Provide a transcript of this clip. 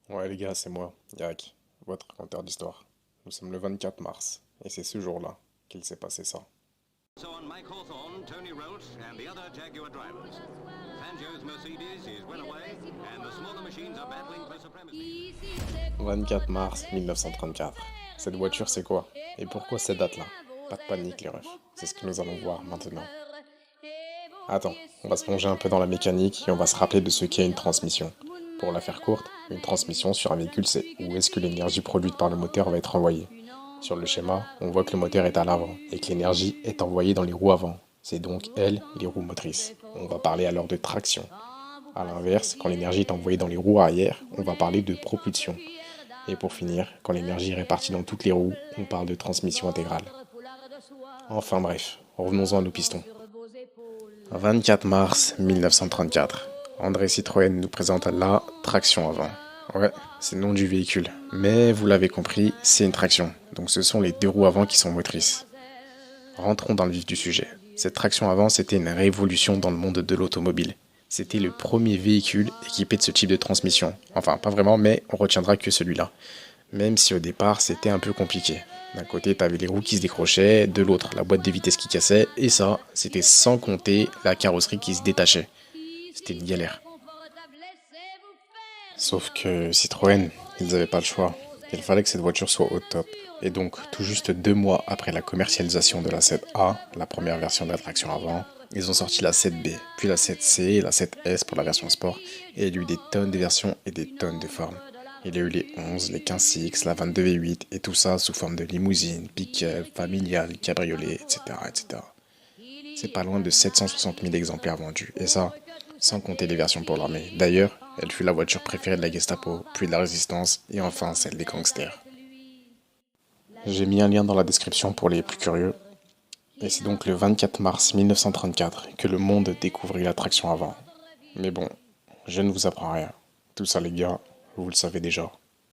Ouais les gars, c'est moi, Yak, votre raconteur d'histoire. Nous sommes le 24 mars, et c'est ce jour-là qu'il s'est passé ça. So on Mike Hawthorne, Tony Rolt, and the other Jaguar drivers. Fangio's Mercedes is well away, and the smaller machines are battling for supremacy. 24 mars 1934. Cette voiture, c'est quoi? Et pourquoi cette date-là? Pas de panique les refs, c'est ce que nous allons voir maintenant. Attends, on va se plonger un peu dans la mécanique et on va se rappeler de ce qu'est une transmission. Pour la faire courte, une transmission sur un véhicule, c'est où est-ce que l'énergie produite par le moteur va être envoyée. Sur le schéma, on voit que le moteur est à l'avant et que l'énergie est envoyée dans les roues avant. C'est donc elles, les roues motrices. On va parler alors de traction. A l'inverse, quand l'énergie est envoyée dans les roues arrière, on va parler de propulsion. Et pour finir, quand l'énergie est répartie dans toutes les roues, on parle de transmission intégrale. Enfin bref, revenons-en à nos pistons. 24 mars 1934. André Citroën nous présente la traction avant. Ouais, c'est le nom du véhicule. Mais vous l'avez compris, c'est une traction. Donc ce sont les deux roues avant qui sont motrices. Rentrons dans le vif du sujet. Cette traction avant, c'était une révolution dans le monde de l'automobile. C'était le premier véhicule équipé de ce type de transmission. Enfin, pas vraiment, mais on retiendra que celui-là. Même si au départ, c'était un peu compliqué. D'un côté, t'avais les roues qui se décrochaient, de l'autre, la boîte de vitesse qui cassait, et ça, c'était sans compter la carrosserie qui se détachait. C'était une galère. Sauf que Citroën, ils n'avaient pas le choix. Il fallait que cette voiture soit au top. Et donc, tout juste 2 mois après la commercialisation de la 7A, la première version de la traction avant, ils ont sorti la 7B, puis la 7C et la 7S pour la version sport, et il y a eu des tonnes de versions et des tonnes de formes. Il y a eu les 11, les 15CX, la 22V8, et tout ça sous forme de limousine, pick-up, familiale, cabriolet, etc., etc. C'est pas loin de 760 000 exemplaires vendus, et ça, sans compter les versions pour l'armée. D'ailleurs, elle fut la voiture préférée de la Gestapo, puis de la Résistance, et enfin celle des gangsters. J'ai mis un lien dans la description pour les plus curieux. Et c'est donc le 24 mars 1934 que le monde découvrit la traction avant. Mais bon, je ne vous apprends rien. Tout ça les gars, vous le savez déjà.